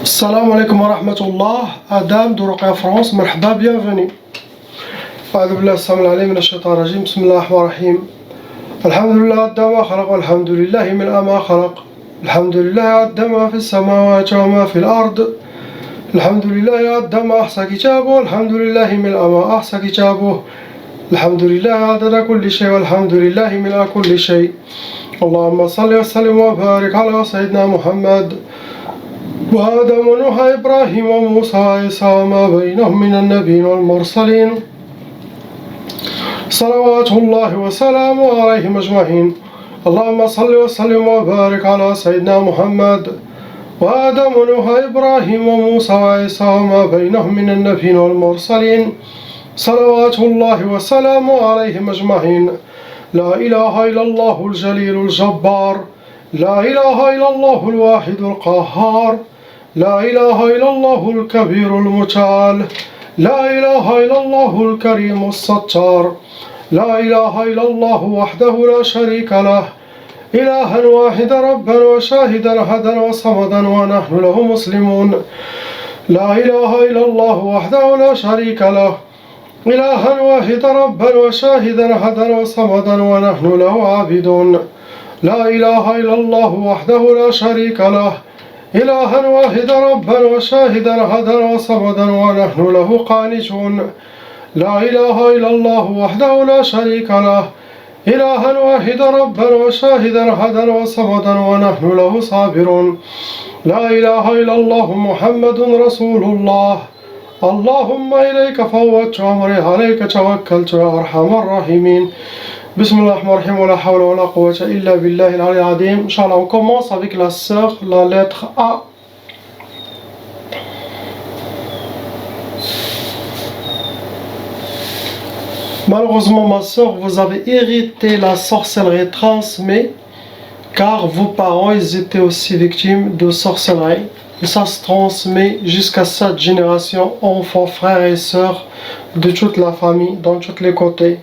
Salam alaikum wa rahmatullah, Adam de Ruqya France, مرحبا, bienvenue. أعوذ بالله السميع العليم من الشيطان الرجيم, بسم الله الرحمن الرحيم. الحمد لله عد ما خلق والحمد لله من ما خلق. الحمد لله عد ما في السماوات وما في الأرض. الحمد لله عد ما أحصى كتابه والحمد لله من ما أحصى كتابه. الحمد لله عدد كل شيء والحمد لله من كل شيء. اللهم صل وسلم وبارك على سيدنا محمد وآدم ونوح إبراهيم وموسى وعيسى وما بينهم من النبيين والمرسلين صلوات الله وسلامه عليهم أجمعين. اللهم صل وسلم وبارك على سيدنا محمد وآدم ونوح إبراهيم وموسى وعيسى وما بينهم من النبيين والمرسلين صلوات الله وسلامه عليهم أجمعين. لا إله إلا الله الجليل الجبار، لا إله إلا الله الواحد القهار، لا إله إلا الله الكبير المتعال، لا إله إلا الله الكريم الستار، لا إله إلا الله وحده لا شريك له، إلها واحدا ربا وشاهدا أحدا وصمدا ونحن له مسلمون. لا إله إلا الله وحده لا شريك له، إلها واحدا ربا وشاهدا أحدا وصمدا ونحن له عابدون. لا إله إلا الله وحده لا شريك له، إلها واحدا ربا وشاهدا أحدا وصمدا ونحن له قانتون. لا إله إلا الله وحده لا شريك له، إلها واحدا ربا وشاهدا أحدا وصمدا ونحن له صابرون. لا إله إلا الله محمد رسول الله. اللهم إليك فوضت أمري عليك توكلت يا أرحم الراحمين. بسم الله الرحمن الرحيم ولا حول ولا قوة إلا بالله العلي العظيم. Inch'Allah, on commence avec la sœur, la lettre A. Malheureusement, ma sœur, vous avez hérité la sorcellerie transmise car vos parents ils étaient aussi victimes de sorcellerie. Et ça se transmet jusqu'à cette génération, enfants, frères et sœurs de toute la famille, dans tous les côtés.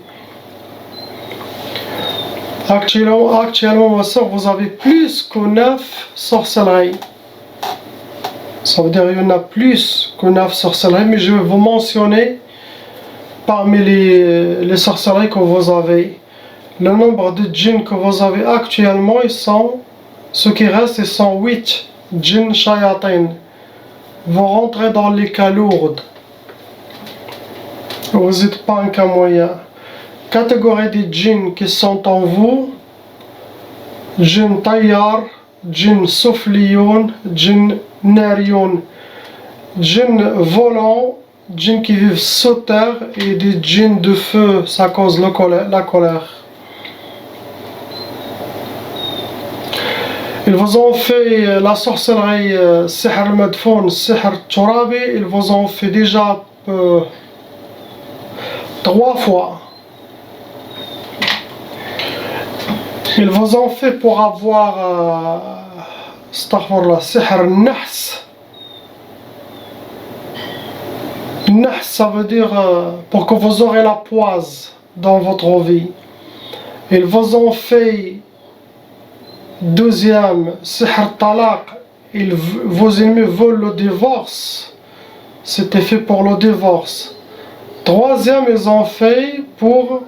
Actuellement, ma soeur, vous avez plus que 9 sorcelleries. Ça veut dire qu'il y en a plus que 9 sorcelleries, mais je vais vous mentionner parmi les sorcelleries que vous avez. Le nombre de djinns que vous avez actuellement, ce qui reste, ils sont 8 djinns shayatin. Vous rentrez dans les cas lourds. Vous n'êtes pas un cas moyen. Catégorie des djinns qui sont en vous: djinn tayyar, djinn soufflion, djinn narion, djinn volant, djinn qui vivent sous terre et des djinns de feu, ça cause la colère. Ils vous ont fait la sorcellerie sihr al-madfoun, sihr al-turabi, ils vous ont fait déjà 3 fois. Ils vous ont fait pour avoir astaghfirullah, sihr al-nahs. Nahs, ça veut dire pour que vous aurez la poise dans votre vie. Ils vous ont fait deuxième, sihr talaq, vos ennemis veulent le divorce, c'était fait pour le divorce. Troisième, ils ont fait pour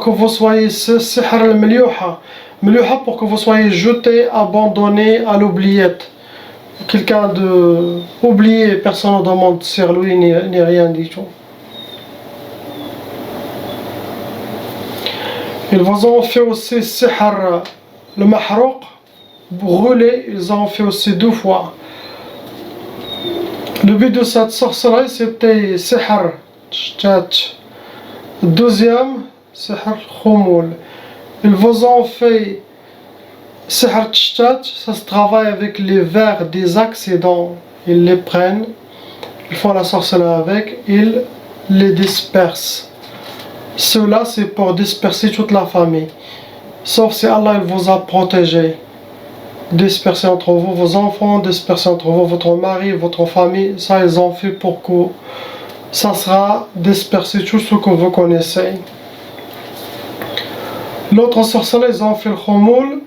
que vous soyez sihr al-mliuha, mliuha pour que vous soyez jeté, abandonné à l'oubliette. Quelqu'un de oublié, personne ne demande sur lui ni rien du tout. Ils vous ont fait aussi sihr le mahrouq, brûlé, ils ont fait aussi 2 fois. Le but de cette sorcellerie c'était sihr tchat. Deuxième, sihr khoumoul. Ils vous ont fait sihr tchat, ça se travaille avec les vers des accidents. Ils les prennent, ils font la sorcellerie avec, ils les dispersent. Cela c'est pour disperser toute la famille. Sauf si Allah il vous a protégé. Disperser entre vous vos enfants, disperser entre vous votre mari, votre famille. Ça ils ont fait pour que ça sera dispersé tout ce que vous connaissez. L'autre sorcellerie ils ont fait le khoumoul.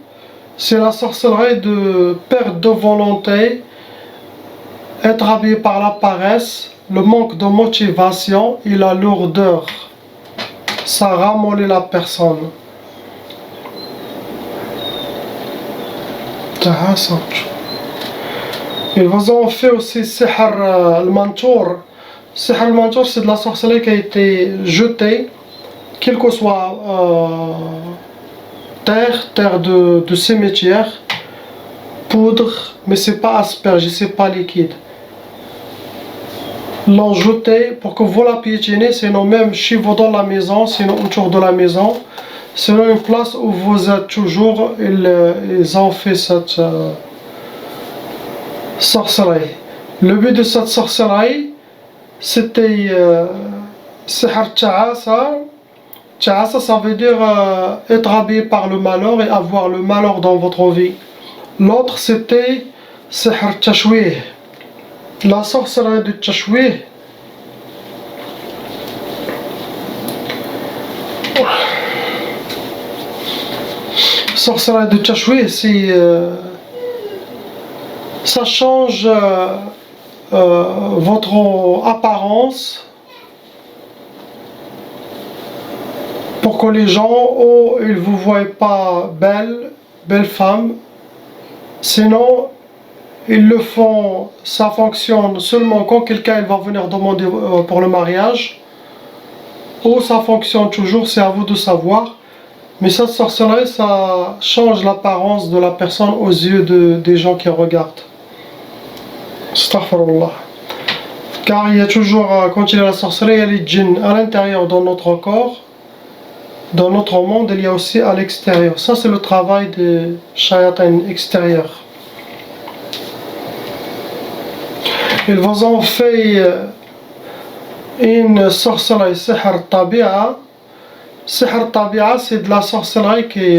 c'est la sorcellerie de perte de volonté, être habillé par la paresse, le manque de motivation et la lourdeur. Ça ramollit la personne. Ils vous ont fait aussi Sihr al-Mantour. Sihr al-Mantour, c'est de la sorcellerie qui a été jetée, quelle que soit terre de cimetière, poudre, mais c'est pas aspergé, c'est pas liquide. L'ont jeté pour que vous la piétinez, sinon même chez vous dans la maison, sinon autour de la maison, sinon une place où vous êtes toujours, ils ont fait cette sorcellerie. Le but de cette sorcellerie, c'était Sihr Ta'asa. Ta'asa, ça veut dire être habillé par le malheur et avoir le malheur dans votre vie. L'autre, c'était Sihr Tashwih. La sorcellerie de Tashwih, sorcellerie de Tashwih, c'est ça change votre apparence pour que les gens, oh, ils vous voient pas belle femme, sinon ils le font, ça fonctionne seulement quand quelqu'un va venir demander pour le mariage, ou ça fonctionne toujours, c'est à vous de savoir. Mais cette sorcellerie, ça change l'apparence de la personne aux yeux des gens qui regardent. Astaghfirullah. Car il y a toujours, quand il y a la sorcellerie, il y a les djinns à l'intérieur dans notre corps, dans notre monde, il y a aussi à l'extérieur. Ça, c'est le travail des shayatins extérieurs. Ils vous ont fait une sorcellerie, Sihr Tabi'a. Sihr Tabi'a, c'est de la sorcellerie qui...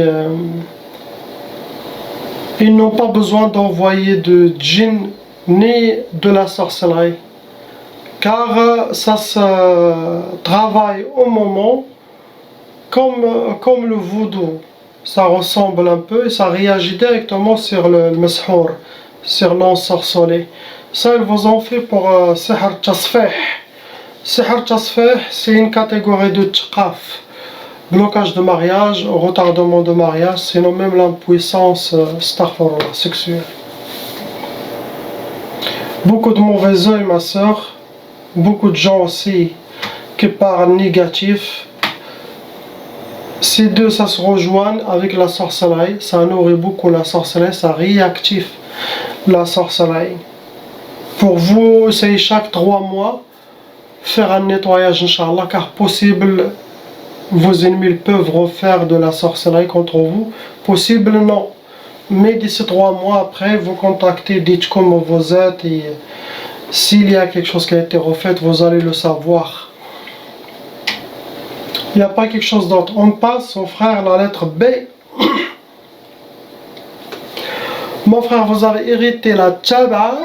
ils n'ont pas besoin d'envoyer de djinn ni de la sorcellerie. Car ça se travaille au moment comme le voodoo. Ça ressemble un peu et ça réagit directement sur le meshour, sur l'ensorcelé. Ça, ils vous ont fait pour Sihr Tasfih. Sihr Tasfih, c'est une catégorie de tqaf. Blocage de mariage, retardement de mariage, sinon même l'impuissance sexuelle. Beaucoup de mauvais œil, ma soeur. Beaucoup de gens aussi qui parlent négatif. Ces deux, ça se rejoignent avec la sorcellerie. Ça nourrit beaucoup la sorcellerie, ça réactive la sorcellerie. Pour vous, essayez chaque 3 mois faire un nettoyage, Inch'Allah, car possible, vos ennemis peuvent refaire de la sorcellerie contre vous. Possible, non. Mais d'ici 3 mois après, vous contactez, dites comment vous êtes et s'il y a quelque chose qui a été refait, vous allez le savoir. Il n'y a pas quelque chose d'autre. On passe au frère la lettre B. Mon frère, vous avez hérité la Tchaba.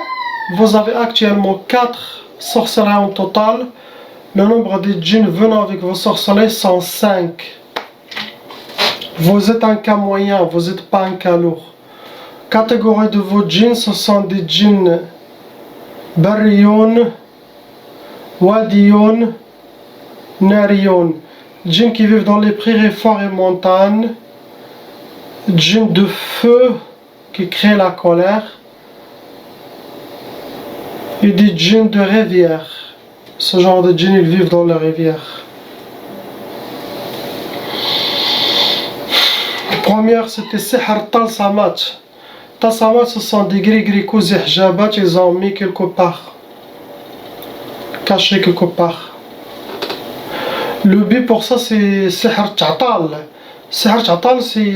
Vous avez actuellement 4 sorcelleries en total. Le nombre de djinns venant avec vos sorcelleries sont 5. Vous êtes un cas moyen, vous n'êtes pas un cas lourd. Catégorie de vos djinns, ce sont des djinns Barriyoun, Wadiyoun, Nariyoun. Djinns qui vivent dans les prairies, forêts et montagnes. Djinns de feu qui créent la colère. Et des djinns de rivière. Ce genre de djinns, ils vivent dans la rivière. La première, c'était Sihr Talsamat. Talsamat, ce sont des gris-gris cousins jabat, ils ont mis quelque part. Cachés quelque part. Le but pour ça, c'est Sihr Ta'tal. Sihr Ta'tal, c'est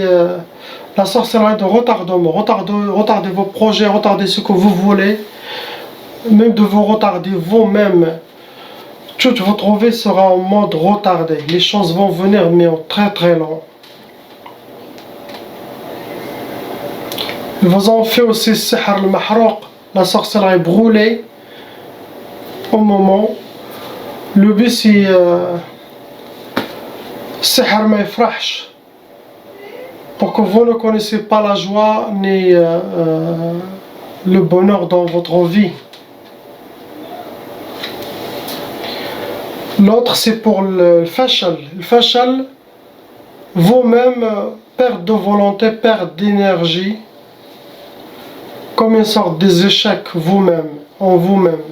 la sorcellerie de retardement. Retardez vos projets, retardez ce que vous voulez. Même de vous retarder vous-même. Toute votre vie sera en mode retardé. Les choses vont venir, mais en très très long. Ils vous ont fait aussi Sihr al-Mahrouq, la sorcellerie brûlée. Au moment. Le but, c'est Sihr ma yafrahsh. pour que vous ne connaissez pas la joie ni le bonheur dans votre vie. L'autre, c'est pour le fashal. Le fashal, vous-même, perte de volonté, perte d'énergie, comme une sorte des échecs vous-même, en vous-même.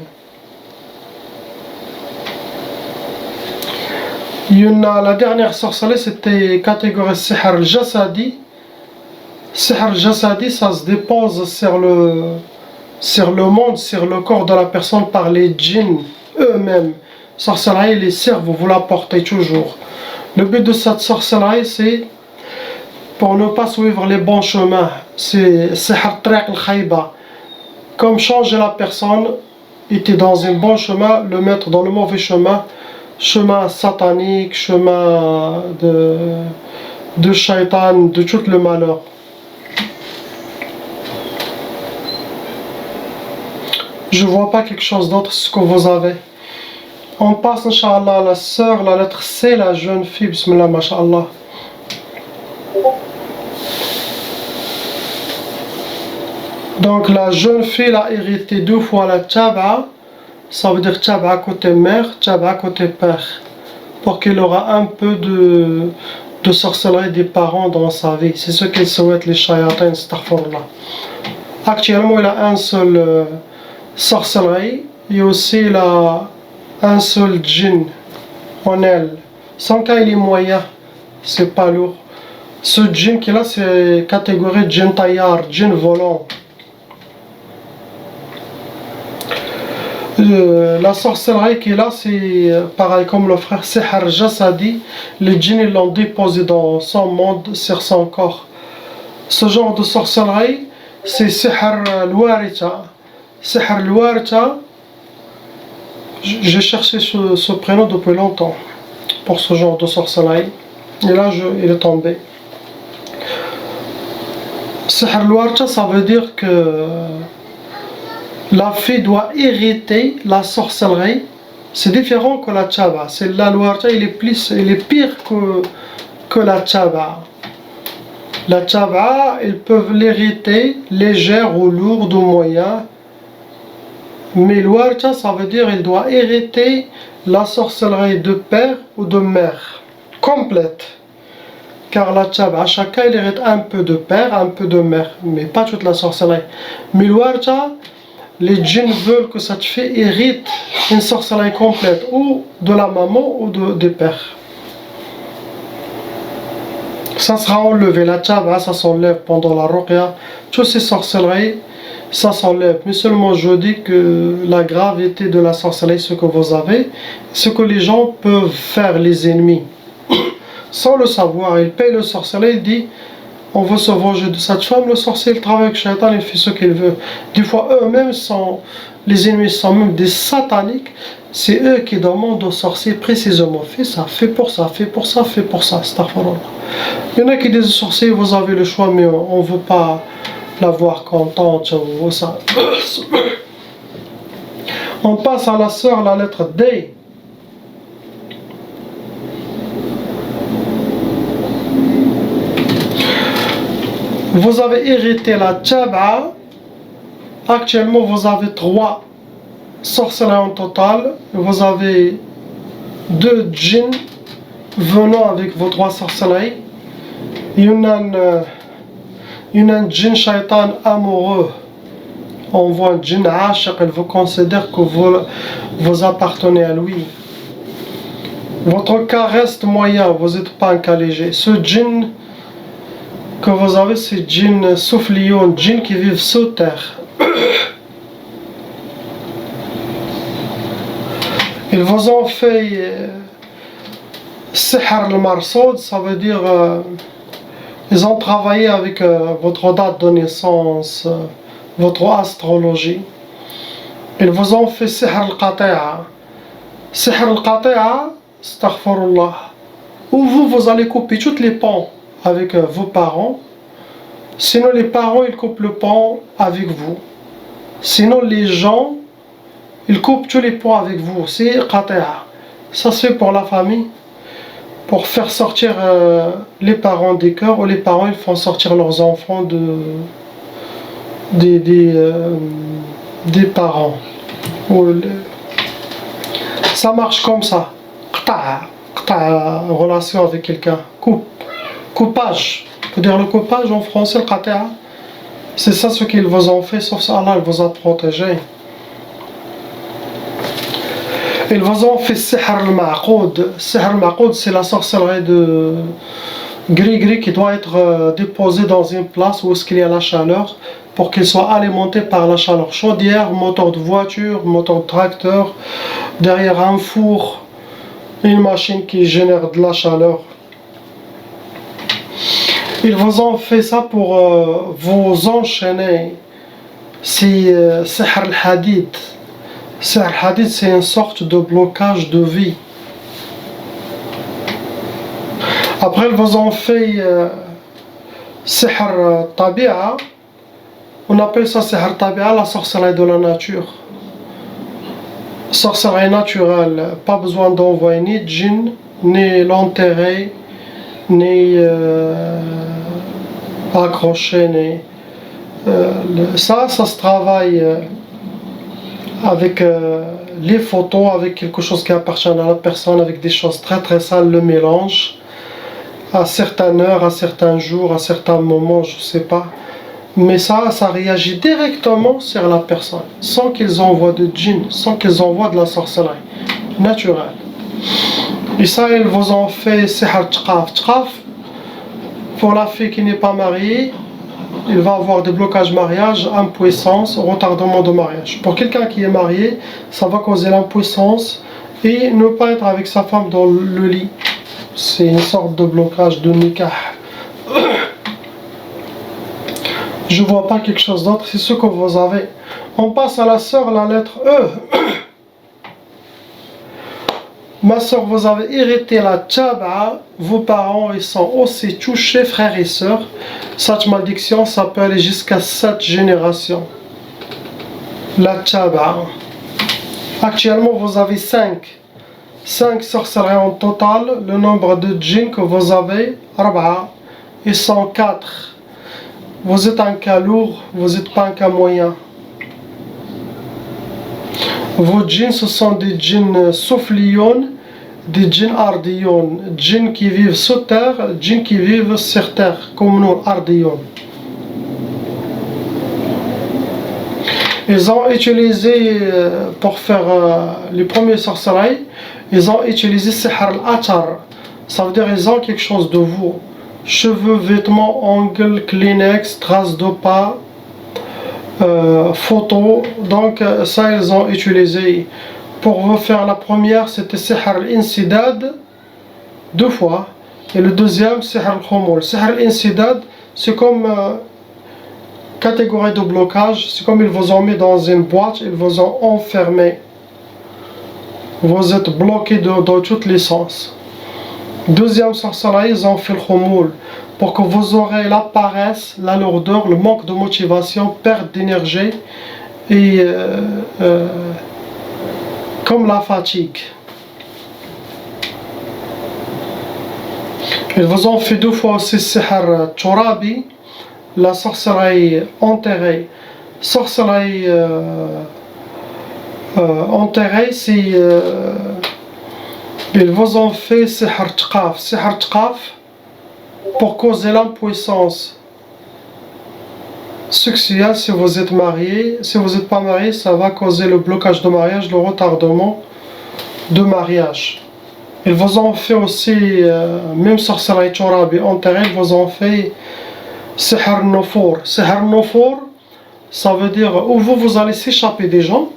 La dernière sorcellerie, c'était catégorie sihr al-jasadi. Sihr al-jasadi, ça se dépose sur le monde, sur le corps de la personne par les djinns eux-mêmes. Sorcellerie, les cerveaux, vous la portez toujours. Le but de cette sorcellerie, c'est pour ne pas suivre les bons chemins. C'est sihr triq al-khayba. Comme changer la personne, était dans un bon chemin, le mettre dans le mauvais chemin. Chemin satanique, chemin de shaitan, de tout le malheur. Je vois pas quelque chose d'autre ce que vous avez. On passe, Inch'Allah, à la sœur, la lettre C, la jeune fille, bismillah, masha'Allah. Donc la jeune fille a hérité 2 fois la tchab'a. Ça veut dire tchab'a côté mère, tchab'a côté père. Pour qu'il aura un peu de sorcellerie des parents dans sa vie. C'est ce qu'ils souhaitent les shayatins, astaghfirullah. Actuellement, il a un seul sorcellerie. Et aussi, il a un seul djinn en elle. Son cas, il est moyen. C'est pas lourd. Ce djinn qu'il a, c'est catégorie djinn taillard, djinn volant. La sorcellerie qu'il a, c'est pareil comme le frère Sihr Jasadi. Les djinns ils l'ont déposé dans son monde, sur son corps. Ce genre de sorcellerie, c'est Sihr al-Waritha. Sihr al-Waritha, j'ai cherché ce prénom depuis longtemps pour ce genre de sorcellerie. Et là, il est tombé. Sihr al-Waritha, ça veut dire que la fille doit hériter la sorcellerie. C'est différent que la tchaba. C'est la Waritha, il est pire que la tchaba. La tchaba, ils peuvent l'hériter légère ou lourde ou moyen. Mais le Waritha, ça veut dire qu'il doit hériter la sorcellerie de père ou de mère complète. Car la tchaba, chacun il hérite un peu de père, un peu de mère, mais pas toute la sorcellerie. Mais le Waritha, les djinns veulent que cette fille hérite une sorcellerie complète, ou de la maman ou des pères. Ça sera enlevé, la tchaba, ça s'enlève pendant la ruqya. Toutes ces sorcelleries, ça s'enlève. Mais seulement je dis que la gravité de la sorcellerie, ce que vous avez, ce que les gens peuvent faire, les ennemis, sans le savoir. Ils payent le sorcellerie, il dit on veut se venger de cette femme, le sorcier il travaille avec Shaitan, il fait ce qu'il veut. Des fois eux-mêmes les ennemis sont même des sataniques, c'est eux qui demandent au sorcier précisément, fais ça, fais pour ça, fais pour ça, fais pour ça, astaghfirullah. Il y en a qui disent au sorcier, vous avez le choix, mais on ne veut pas la voir contente, ou ça. On passe à la sœur, la lettre D. Vous avez hérité la tchab'a. Actuellement, vous avez 3 sorcelleries en total. Vous avez 2 djinns venant avec vos 3 sorcelleries. Il y en a un djinn shaitan amoureux. On voit un djinn ashiq, il vous considère que vous appartenez à lui. Votre cas reste moyen, vous n'êtes pas un cas léger. Ce djinn que vous avez, c'est djinn soufflion, djinn qui vivent sous terre. Ils vous ont fait sihr al-marsoud, ça veut dire ils ont travaillé avec votre date de naissance, votre astrologie. Ils vous ont fait sihr al-qati'a. Sihr al-qati'a, astaghfirullah, où vous allez couper tous les ponts avec vos parents. Sinon les parents ils coupent le pont avec vous. Sinon les gens ils coupent tous les ponts avec vous. C'est qati'a. Ça se fait pour la famille. pour faire sortir les parents des cœurs, ou les parents ils font sortir leurs enfants des parents. Ça marche comme ça. Relation avec quelqu'un. Coupage. On peut dire le coupage en français, le qata'a. C'est ça ce qu'ils vous ont fait, sauf ça Allah vous a protégé. Ils vous ont fait sihr al-ma'qoud. Sihr al-ma'qoud, c'est la sorcellerie de gris-gris qui doit être déposée dans une place où il y a la chaleur pour qu'il soit alimenté par la chaleur. Chaudière, moteur de voiture, moteur de tracteur, derrière un four, une machine qui génère de la chaleur. Ils vous ont fait ça pour vous enchaîner. C'est sihr al-hadid. Sihr al-hadid, c'est une sorte de blocage de vie. Après, ils vous ont fait sihr tabi'a. On appelle ça sihr tabi'a, la sorcellerie de la nature. Sorcellerie naturelle, pas besoin d'envoyer ni de djinn, ni l'enterrer, ni accrocher, ni ça se travaille avec les photos, avec quelque chose qui appartient à la personne, avec des choses très très sales, le mélange à certaines heures, à certains jours, à certains moments, je sais pas. Mais ça réagit directement sur la personne, sans qu'ils envoient de djinn, sans qu'ils envoient de la sorcellerie naturelle. Et ça, ils vous ont fait sihr tqaf. Tqaf, pour la fille qui n'est pas mariée, il va avoir des blocages mariage, impuissance, retardement de mariage. Pour quelqu'un qui est marié, ça va causer l'impuissance et ne pas être avec sa femme dans le lit. C'est une sorte de blocage de nikah. Je vois pas quelque chose d'autre, c'est ce que vous avez. On passe à la sœur, la lettre E. Ma sœur, vous avez hérité la tchaba'a. Vos parents ils sont aussi touchés, frères et sœurs. Cette malédiction, ça peut aller jusqu'à 7 générations. La tchaba'a. Actuellement, vous avez 5 sorcelleries en total. Le nombre de djinns que vous avez, 4. Ils sont 4. Vous êtes un cas lourd, vous n'êtes pas un cas moyen. Vos djinns, ce sont des djinns sufliyon, des djinns ardiyon, djinns qui vivent sur terre, djinns qui vivent sur terre, comme nous, ardiyon. Ils ont utilisé, pour faire les premiers sorcelleries, ils ont utilisé sihr al-atar. Ça veut dire qu'ils ont quelque chose de vous. Cheveux, vêtements, ongles, Kleenex, traces de pas, photos. Donc ça ils ont utilisé. Pour vous faire la première, c'était sihr al-insidad, 2 fois. Et le deuxième, sihr al-khumul. Sihr al-insidad, c'est comme catégorie de blocage. C'est comme ils vous ont mis dans une boîte, ils vous ont enfermé. Vous êtes bloqué dans tous les sens. Deuxième sorcellerie, ils ont fait le khumul pour que vous aurez la paresse, la lourdeur, le manque de motivation, perte d'énergie et comme la fatigue. Ils vous ont fait 2 fois aussi sihr turabi, la sorcellerie enterrée. Sorcellerie enterrée, c'est ils vous ont fait sihr tqaf. Sihr tqaf pour causer l'impuissance sexuelle si vous êtes marié. Si vous n'êtes pas marié, ça va causer le blocage de mariage, le retardement de mariage. Ils vous ont fait aussi, même sorcellerie turabi enterrée, ils vous ont fait sihr nufour. Sihr nufour, ça veut dire où vous allez s'échapper des gens,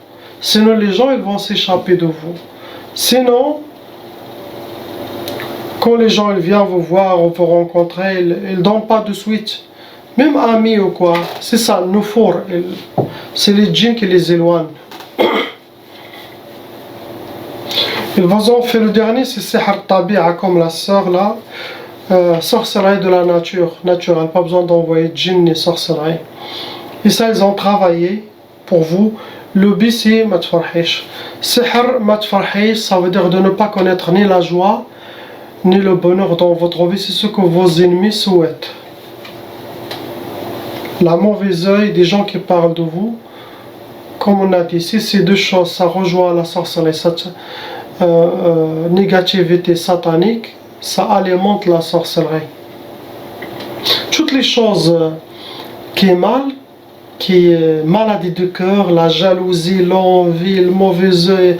sinon les gens ils vont s'échapper de vous. Sinon, quand les gens ils viennent vous voir ou vous rencontrer, ils ne donnent pas de suite. Même amis ou quoi. C'est ça, nufour. C'est les djinns qui les éloignent. Ils vous ont fait le dernier, c'est sihr tabi'a, comme la sœur là. Sorcellerie de la nature, naturelle. Pas besoin d'envoyer djinn ni sorcellerie. Et ça, ils ont travaillé pour vous. Le but c'est matfarhish. Sihr matfarhish, ça veut dire de ne pas connaître ni la joie, ni le bonheur dans votre vie, c'est ce que vos ennemis souhaitent. La mauvaise œil des gens qui parlent de vous, comme on a dit ici, ces deux choses, ça rejoint la sorcellerie, cette négativité satanique, ça alimente la sorcellerie. Toutes les choses qui est mal, qui est maladie de cœur, la jalousie, l'envie, le mauvais œil,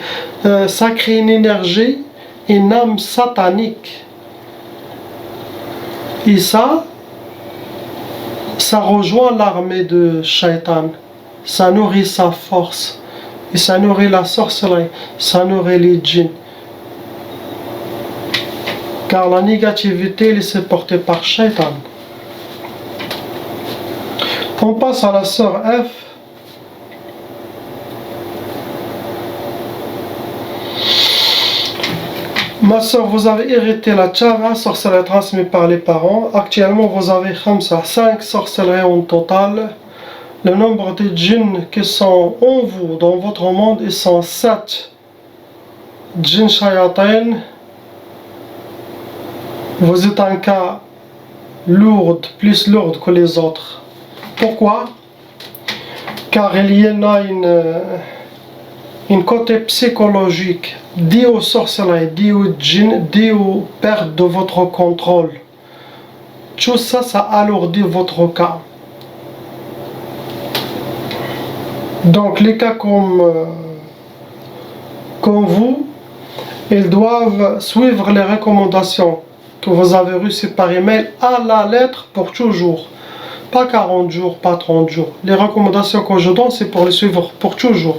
ça crée une énergie, une âme satanique. Et ça rejoint l'armée de Shaitan. Ça nourrit sa force. Et ça nourrit la sorcellerie. Ça nourrit les djinns. Car la négativité est portée par Shaitan. On passe à la sœur F. Ma sœur, vous avez hérité la tchara, sorcellerie transmise par les parents. Actuellement, vous avez 5 sorcelleries en total. Le nombre de djinns qui sont en vous, dans votre monde, ils sont 7. Djinns shayatin. Vous êtes un cas lourd, plus lourd que les autres. Pourquoi? Car il y en a une côté psychologique, dû aux sorcelleries, dû aux djinns, dû aux pertes de votre contrôle. Tout ça, ça alourdit votre cas. Donc les cas comme vous, ils doivent suivre les recommandations que vous avez reçues par email à la lettre pour toujours. Pas 40 jours, pas 30 jours. Les recommandations que je donne, c'est pour les suivre pour toujours.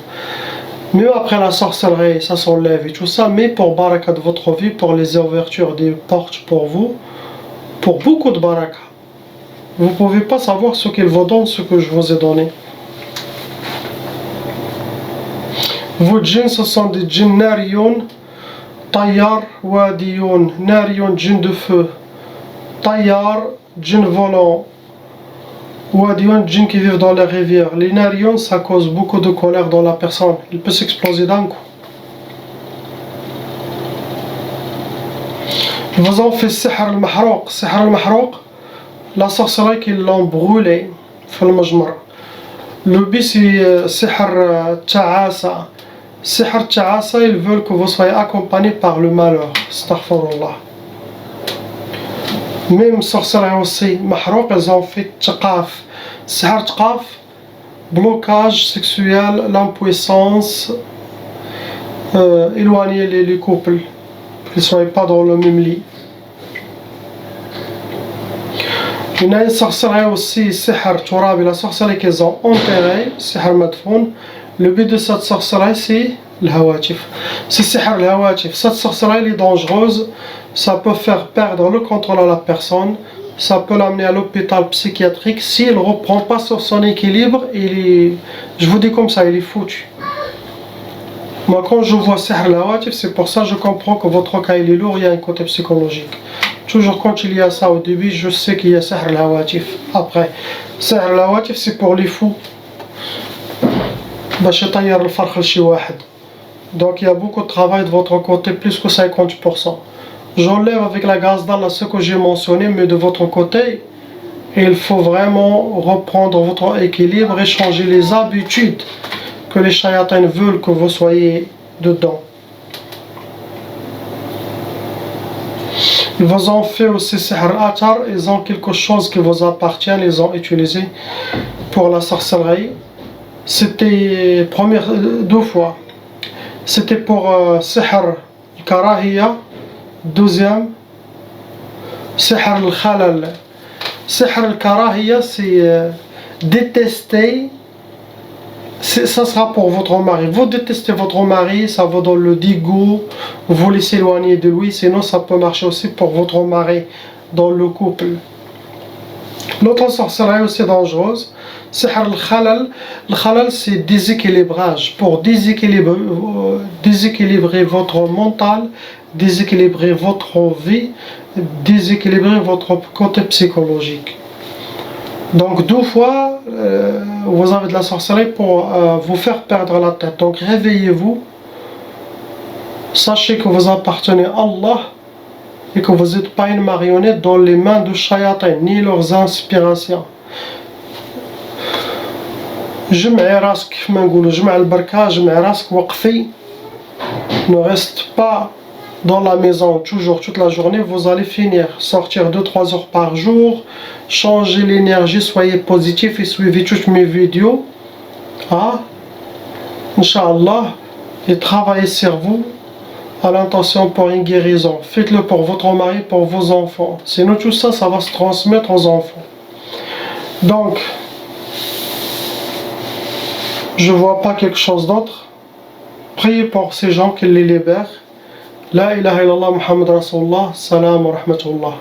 Mieux après la sorcellerie, ça s'enlève et tout ça, mais pour baraka de votre vie, pour les ouvertures des portes pour vous, pour beaucoup de baraka. Vous ne pouvez pas savoir ce qu'il vous donne, ce que je vous ai donné. Vos djinns, ce sont des djinns nariyon, tayyar, wadiyon, nariyon, djinn de feu, tayyar, djinn volant, wadiyon, djinn qui vivent dans les rivières. Les nariyon, ça cause beaucoup de colère dans la personne, il peut s'exploser d'un coup. Vous ont fait sihr al-mahrouq. Sihr al-mahrouq, la sorcellerie qui l'ont brûlé, في المجمر. Le but c'est sihr ta'asa. Sihr ta'asa, ils veulent que vous soyez accompagné par le malheur. Astaghfirullah. Même sorcellerie aussi, mahrouq, ils ont fait taqaf. Sihr taqaf, blocage sexuel, l'impuissance, éloigner les couples, qu'ils ne soient pas dans le même lit. Il y a une sorcellerie aussi, sihr turabi, la sorcellerie qu'ils ont enterrée, sihr madfoun. Le but de cette sorcellerie, c'est le hawatif. C'est sihr le hawatif. Cette sorcellerie est dangereuse, ça peut faire perdre le contrôle à la personne, ça peut l'amener à l'hôpital psychiatrique. S'il ne reprend pas sur son équilibre, je vous dis comme ça, il est foutu. Moi, quand je vois sihr le hawatif, c'est pour ça que je comprends que votre cas il est lourd, il y a un côté psychologique. Toujours quand il y a ça au début, je sais qu'il y a sihr le hawatif. Après, sihr le hawatif, c'est pour les fous. Donc il y a beaucoup de travail de votre côté, plus que 50%. J'enlève avec la grâce d'Allah ce que j'ai mentionné, mais de votre côté, il faut vraiment reprendre votre équilibre et changer les habitudes que les shayatins veulent que vous soyez dedans. Ils vous ont fait aussi sihr atar, ils ont quelque chose qui vous appartient, ils ont utilisé pour la sorcellerie. C'était 2 fois. C'était pour sihr al-karahiya. Deuxième, sihr al-khalal. Sihr al-karahiya, c'est détester. Ça sera pour votre mari. Vous détestez votre mari, ça vous donne le dégoût, vous laissez éloigner de lui, sinon ça peut marcher aussi pour votre mari dans le couple. L'autre sorcellerie aussi dangereuse, sihr al-khalal. Le khalal, c'est déséquilibrage. Pour déséquilibrer votre mental, déséquilibrer votre vie, déséquilibrer votre côté psychologique. Donc 2 fois, vous avez de la sorcellerie pour vous faire perdre la tête. Donc réveillez-vous, sachez que vous appartenez à Allah et que vous n'êtes pas une marionnette dans les mains de shayatin, ni leurs inspirations. جمعي راسك كما نقولوا جمع البركة جمعي راسك وقفي. Ne reste pas dans la maison toujours toute la journée, vous allez finir. Sortir 2-3 heures par jour, changer l'énergie, soyez positif et suivez toutes mes vidéos. Ah, Inch'Allah, et travaillez sur vous à l'intention pour une guérison. Faites-le pour votre mari, pour vos enfants. Sinon tout ça, ça va se transmettre aux enfants. Donc, je vois pas quelque chose d'autre. Priez pour ces gens qui les libèrent. La ilaha illallah Muhammad Rasulullah. Salam wa rahmatullah.